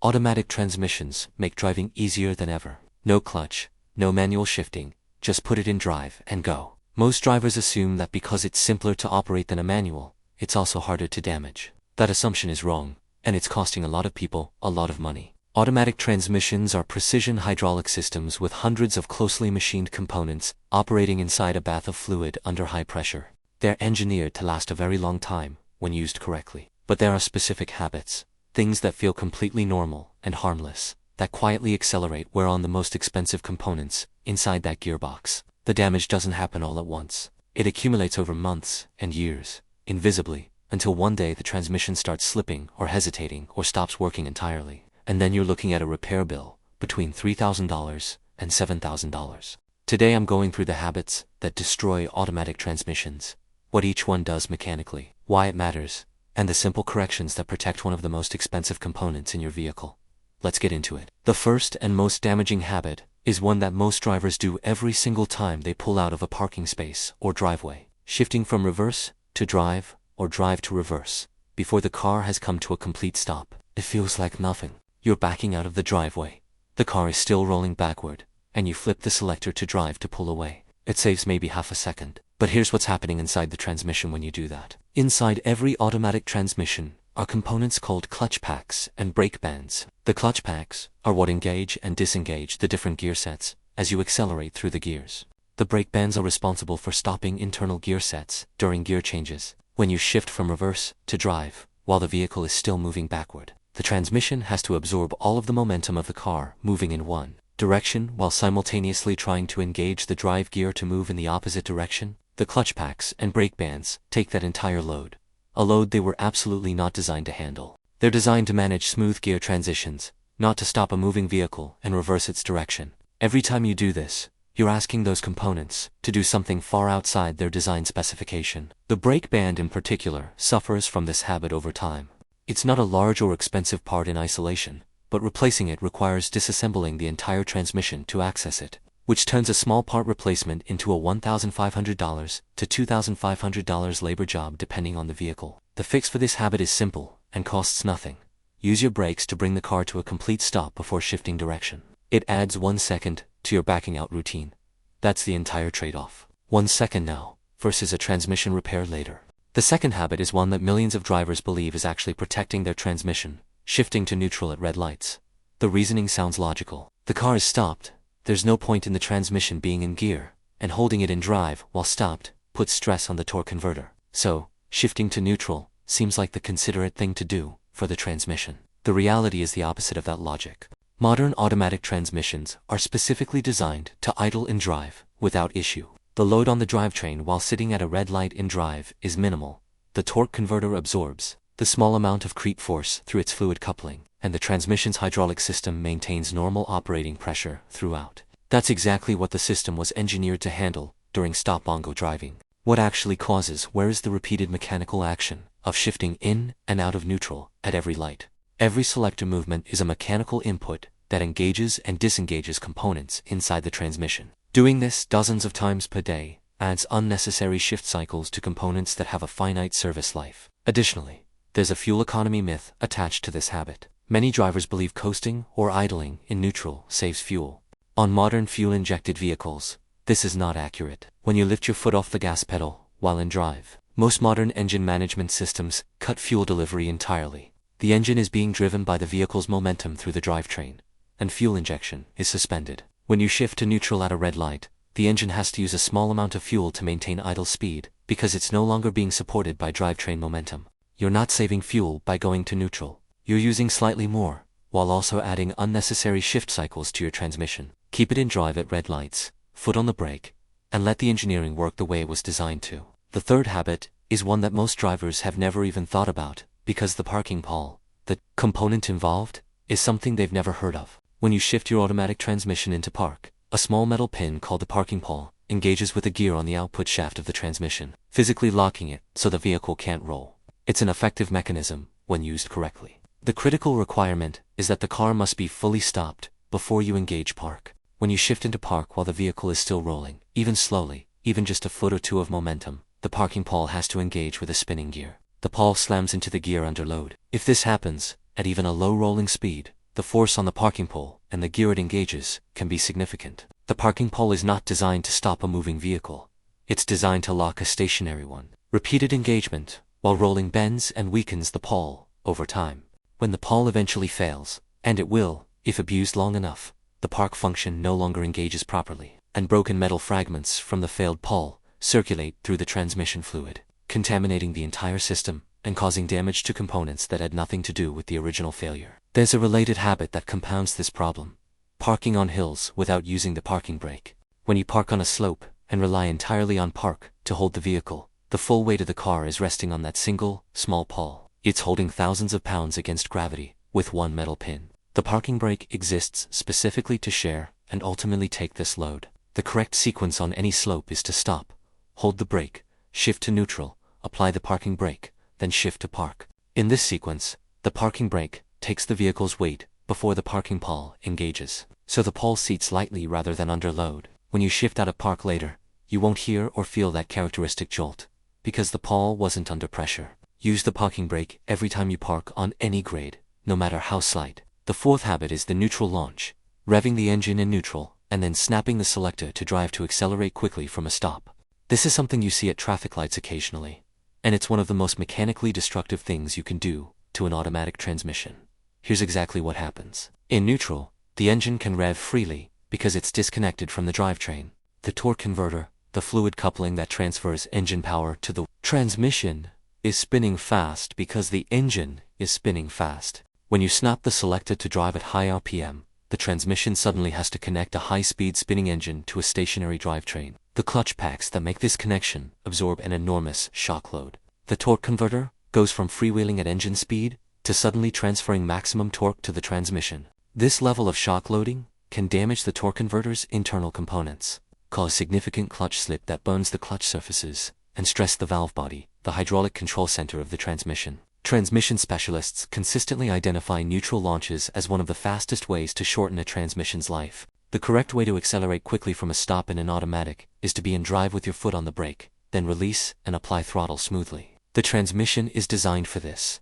Automatic transmissions make driving easier than ever. No clutch, no manual shifting, just put it in drive and go. Most drivers assume that because it's simpler to operate than a manual, it's also harder to damage. That assumption is wrong, and it's costing a lot of people a lot of money. Automatic transmissions are precision hydraulic systems with hundreds of closely machined components operating inside a bath of fluid under high pressure. They're engineered to last a very long time when used correctly. But there are specific habits, things that feel completely normal and harmless, that quietly accelerate wear on the most expensive components inside that gearbox. The damage doesn't happen all at once. It accumulates over months and years, invisibly, until one day the transmission starts slipping or hesitating or stops working entirely. And then you're looking at a repair bill between $3,000 and $7,000. Today I'm going through the habits that destroy automatic transmissions, what each one does mechanically, why it matters, and the simple corrections that protect one of the most expensive components in your vehicle. Let's get into it. The first and most damaging habit is one that most drivers do every single time they pull out of a parking space or driveway. Shifting from reverse to drive or drive to reverse before the car has come to a complete stop. It feels like nothing. You're backing out of the driveway. The car is still rolling backward, and you flip the selector to drive to pull away. It saves maybe half a second. But here's what's happening inside the transmission when you do that. Inside every automatic transmission are components called clutch packs and brake bands. The clutch packs are what engage and disengage the different gear sets as you accelerate through the gears. The brake bands are responsible for stopping internal gear sets during gear changes, when you shift from reverse to drive while the vehicle is still moving backward. The transmission has to absorb all of the momentum of the car moving in one direction while simultaneously trying to engage the drive gear to move in the opposite direction. The clutch packs and brake bands take that entire load, a load they were absolutely not designed to handle. They're designed to manage smooth gear transitions, not to stop a moving vehicle and reverse its direction. Every time you do this, you're asking those components to do something far outside their design specification. The brake band in particular suffers from this habit over time. It's not a large or expensive part in isolation, but replacing it requires disassembling the entire transmission to access it, which turns a small part replacement into a $1,500 to $2,500 labor job depending on the vehicle. The fix for this habit is simple and costs nothing. Use your brakes to bring the car to a complete stop before shifting direction. It adds 1 second to your backing out routine. That's the entire trade-off. 1 second now versus a transmission repair later. The second habit is one that millions of drivers believe is actually protecting their transmission, shifting to neutral at red lights. The reasoning sounds logical. The car is stopped. There's no point in the transmission being in gear, and holding it in drive while stopped puts stress on the torque converter. So, shifting to neutral seems like the considerate thing to do for the transmission. The reality is the opposite of that logic. Modern automatic transmissions are specifically designed to idle in drive without issue. The load on the drivetrain while sitting at a red light in drive is minimal. The torque converter absorbs the small amount of creep force through its fluid coupling, and the transmission's hydraulic system maintains normal operating pressure throughout. That's exactly what the system was engineered to handle during stop-on-go driving. What actually causes wear is the repeated mechanical action of shifting in and out of neutral at every light. Every selector movement is a mechanical input that engages and disengages components inside the transmission. Doing this dozens of times per day adds unnecessary shift cycles to components that have a finite service life. Additionally, there's a fuel economy myth attached to this habit. Many drivers believe coasting or idling in neutral saves fuel. On modern fuel-injected vehicles, this is not accurate. When you lift your foot off the gas pedal while in drive, most modern engine management systems cut fuel delivery entirely. The engine is being driven by the vehicle's momentum through the drivetrain, and fuel injection is suspended. When you shift to neutral at a red light, the engine has to use a small amount of fuel to maintain idle speed because it's no longer being supported by drivetrain momentum. You're not saving fuel by going to neutral. You're using slightly more, while also adding unnecessary shift cycles to your transmission. Keep it in drive at red lights, foot on the brake, and let the engineering work the way it was designed to. The third habit is one that most drivers have never even thought about, because the parking pawl, the component involved, is something they've never heard of. When you shift your automatic transmission into park, a small metal pin called the parking pawl engages with a gear on the output shaft of the transmission, physically locking it so the vehicle can't roll. It's an effective mechanism when used correctly. The critical requirement is that the car must be fully stopped before you engage park. When you shift into park while the vehicle is still rolling, even slowly, even just a foot or two of momentum, the parking pawl has to engage with a spinning gear. The pawl slams into the gear under load. If this happens, at even a low rolling speed, the force on the parking pole and the gear it engages can be significant. The parking pole is not designed to stop a moving vehicle. It's designed to lock a stationary one. Repeated engagement, while rolling, bends and weakens the pawl over time. When the pawl eventually fails, and it will, if abused long enough, the park function no longer engages properly, and broken metal fragments from the failed pawl circulate through the transmission fluid, contaminating the entire system and causing damage to components that had nothing to do with the original failure. There's a related habit that compounds this problem: parking on hills without using the parking brake. When you park on a slope and rely entirely on park to hold the vehicle, the full weight of the car is resting on that single, small pawl. It's holding thousands of pounds against gravity with one metal pin. The parking brake exists specifically to share and ultimately take this load. The correct sequence on any slope is to stop, hold the brake, shift to neutral, apply the parking brake, then shift to park. In this sequence, the parking brake takes the vehicle's weight before the parking pawl engages, so the pawl seats lightly rather than under load. When you shift out of park later, you won't hear or feel that characteristic jolt, because the pawl wasn't under pressure. Use the parking brake every time you park on any grade, no matter how slight. The fourth habit is the neutral launch, revving the engine in neutral, and then snapping the selector to drive to accelerate quickly from a stop. This is something you see at traffic lights occasionally, and it's one of the most mechanically destructive things you can do to an automatic transmission. Here's exactly what happens. In neutral, the engine can rev freely because it's disconnected from the drivetrain. The torque converter, the fluid coupling that transfers engine power to the transmission, is spinning fast because the engine is spinning fast. When you snap the selector to drive at high RPM, the transmission suddenly has to connect a high-speed spinning engine to a stationary drivetrain. The clutch packs that make this connection absorb an enormous shock load. The torque converter goes from freewheeling at engine speed to suddenly transferring maximum torque to the transmission. This level of shock loading can damage the torque converter's internal components, cause significant clutch slip that burns the clutch surfaces, and stress the valve body, the hydraulic control center of the transmission. Transmission specialists consistently identify neutral launches as one of the fastest ways to shorten a transmission's life. The correct way to accelerate quickly from a stop in an automatic is to be in drive with your foot on the brake, then release and apply throttle smoothly. The transmission is designed for this.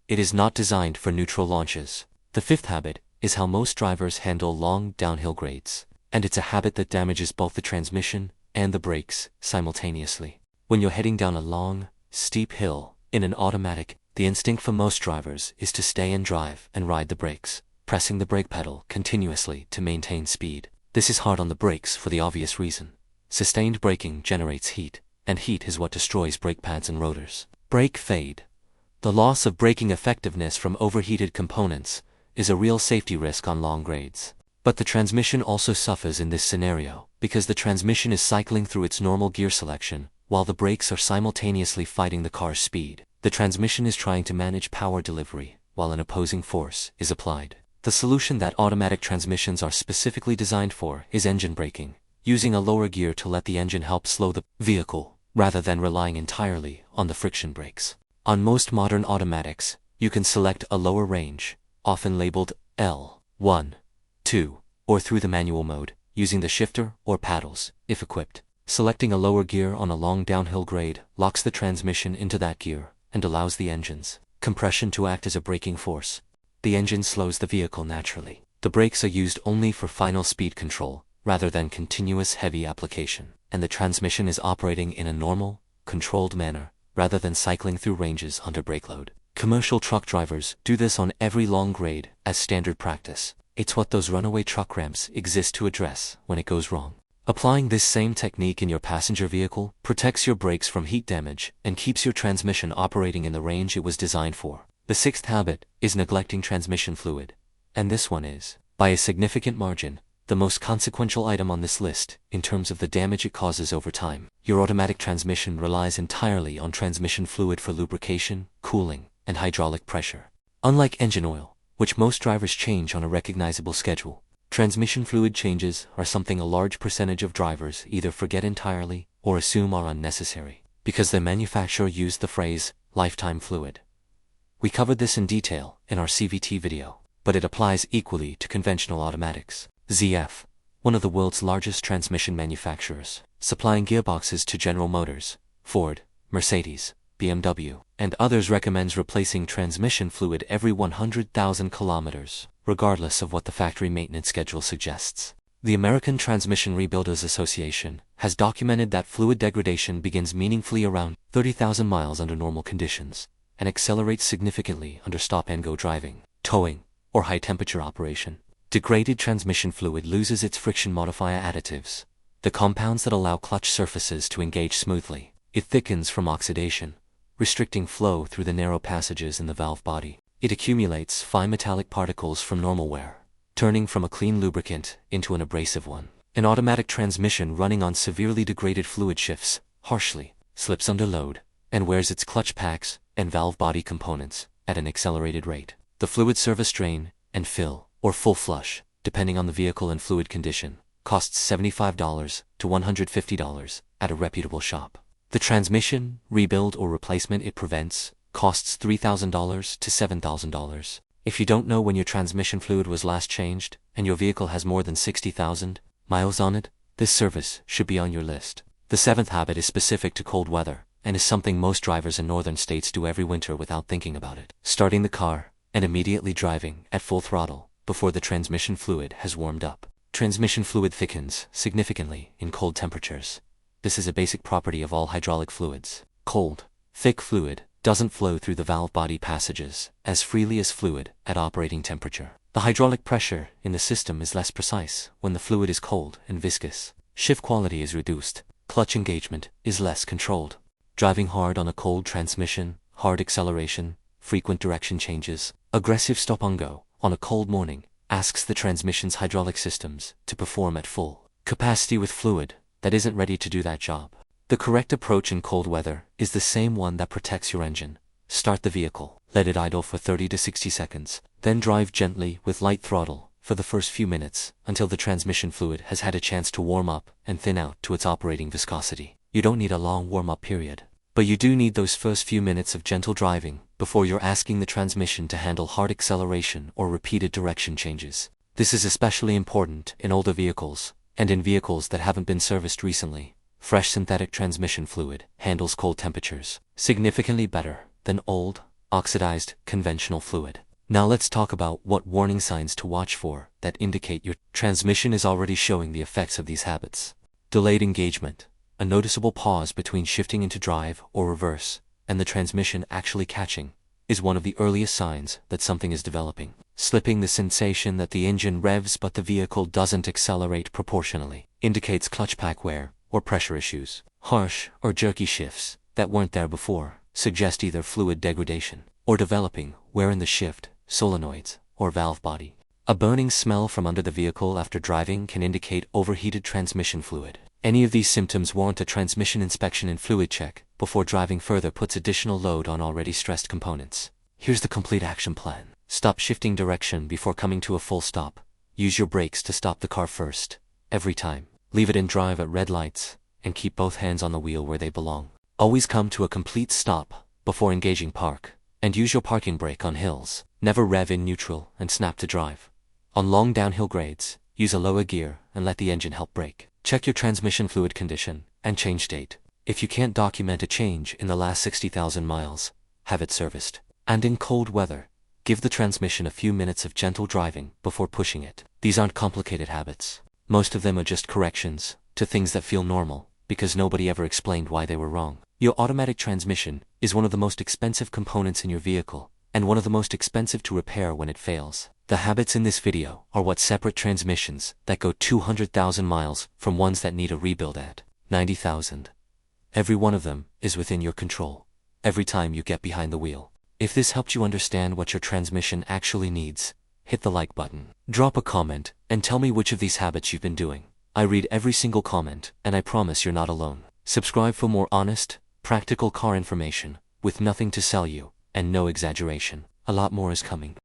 It is not designed for neutral launches. The fifth habit is how most drivers handle long downhill grades, and it's a habit that damages both the transmission and the brakes simultaneously. When you're heading down a long, steep hill in an automatic, the instinct for most drivers is to stay in drive and ride the brakes, pressing the brake pedal continuously to maintain speed. This is hard on the brakes for the obvious reason. Sustained braking generates heat, and heat is what destroys brake pads and rotors. Brake fade. The loss of braking effectiveness from overheated components is a real safety risk on long grades. But the transmission also suffers in this scenario, because the transmission is cycling through its normal gear selection, while the brakes are simultaneously fighting the car's speed. The transmission is trying to manage power delivery, while an opposing force is applied. The solution that automatic transmissions are specifically designed for is engine braking, using a lower gear to let the engine help slow the vehicle, rather than relying entirely on the friction brakes. On most modern automatics, you can select a lower range, often labeled L, 1, 2, or through the manual mode, using the shifter or paddles, if equipped. Selecting a lower gear on a long downhill grade locks the transmission into that gear and allows the engine's compression to act as a braking force. The engine slows the vehicle naturally. The brakes are used only for final speed control, rather than continuous heavy application, and the transmission is operating in a normal, controlled manner, rather than cycling through ranges under brake load. Commercial truck drivers do this on every long grade as standard practice. It's what those runaway truck ramps exist to address when it goes wrong. Applying this same technique in your passenger vehicle protects your brakes from heat damage and keeps your transmission operating in the range it was designed for. The sixth habit is neglecting transmission fluid, and this one is, by a significant margin, the most consequential item on this list in terms of the damage it causes over time. Your automatic transmission relies entirely on transmission fluid for lubrication, cooling, and hydraulic pressure. Unlike engine oil, which most drivers change on a recognizable schedule, transmission fluid changes are something a large percentage of drivers either forget entirely or assume are unnecessary, because their manufacturer used the phrase, lifetime fluid. We covered this in detail in our CVT video, but it applies equally to conventional automatics. ZF, one of the world's largest transmission manufacturers, supplying gearboxes to General Motors, Ford, Mercedes, BMW, and others, recommends replacing transmission fluid every 100,000 kilometers. regardless of what the factory maintenance schedule suggests. The American Transmission Rebuilders Association has documented that fluid degradation begins meaningfully around 30,000 miles under normal conditions and accelerates significantly under stop-and-go driving, towing, or high-temperature operation. Degraded transmission fluid loses its friction modifier additives, the compounds that allow clutch surfaces to engage smoothly. It thickens from oxidation, restricting flow through the narrow passages in the valve body. It accumulates fine metallic particles from normal wear, turning from a clean lubricant into an abrasive one. An automatic transmission running on severely degraded fluid shifts harshly, slips under load, and wears its clutch packs and valve body components at an accelerated rate. The fluid service drain and fill, or full flush, depending on the vehicle and fluid condition, costs $75 to $150 at a reputable shop. The transmission, rebuild or replacement it prevents costs $3,000 to $7,000. If you don't know when your transmission fluid was last changed, and your vehicle has more than 60,000 miles on it, this service should be on your list. The seventh habit is specific to cold weather, and is something most drivers in northern states do every winter without thinking about it. Starting the car, and immediately driving at full throttle before the transmission fluid has warmed up. Transmission fluid thickens significantly in cold temperatures. This is a basic property of all hydraulic fluids. Cold, thick fluid doesn't flow through the valve body passages as freely as fluid at operating temperature. The hydraulic pressure in the system is less precise when the fluid is cold and viscous. Shift quality is reduced. Clutch engagement is less controlled. Driving hard on a cold transmission, hard acceleration, frequent direction changes, aggressive stop-and-go on a cold morning asks the transmission's hydraulic systems to perform at full capacity with fluid that isn't ready to do that job. The correct approach in cold weather is the same one that protects your engine. Start the vehicle, let it idle for 30 to 60 seconds, then drive gently with light throttle for the first few minutes until the transmission fluid has had a chance to warm up and thin out to its operating viscosity. You don't need a long warm-up period, but you do need those first few minutes of gentle driving before you're asking the transmission to handle hard acceleration or repeated direction changes. This is especially important in older vehicles and in vehicles that haven't been serviced recently. Fresh synthetic transmission fluid handles cold temperatures significantly better than old, oxidized, conventional fluid. Now let's talk about what warning signs to watch for that indicate your transmission is already showing the effects of these habits. Delayed engagement, a noticeable pause between shifting into drive or reverse and the transmission actually catching, is one of the earliest signs that something is developing. Slipping, the sensation that the engine revs but the vehicle doesn't accelerate proportionally, indicates clutch pack wear or pressure issues. Harsh or jerky shifts that weren't there before suggest either fluid degradation or developing wear in the shift, solenoids, or valve body. A burning smell from under the vehicle after driving can indicate overheated transmission fluid. Any of these symptoms warrant a transmission inspection and fluid check before driving further puts additional load on already stressed components. Here's the complete action plan. Stop shifting direction before coming to a full stop. Use your brakes to stop the car first, every time. Leave it in drive at red lights, and keep both hands on the wheel where they belong. Always come to a complete stop before engaging park, and use your parking brake on hills. Never rev in neutral and snap to drive. On long downhill grades, use a lower gear and let the engine help brake. Check your transmission fluid condition and change date. If you can't document a change in the last 60,000 miles, have it serviced. And in cold weather, give the transmission a few minutes of gentle driving before pushing it. These aren't complicated habits. Most of them are just corrections to things that feel normal, because nobody ever explained why they were wrong. Your automatic transmission is one of the most expensive components in your vehicle, and one of the most expensive to repair when it fails. The habits in this video are what separate transmissions that go 200,000 miles from ones that need a rebuild at 90,000. Every one of them is within your control, every time you get behind the wheel. If this helped you understand what your transmission actually needs, hit the like button. Drop a comment and tell me which of these habits you've been doing. I read every single comment, and I promise you're not alone. Subscribe for more honest, practical car information, with nothing to sell you, and no exaggeration. A lot more is coming.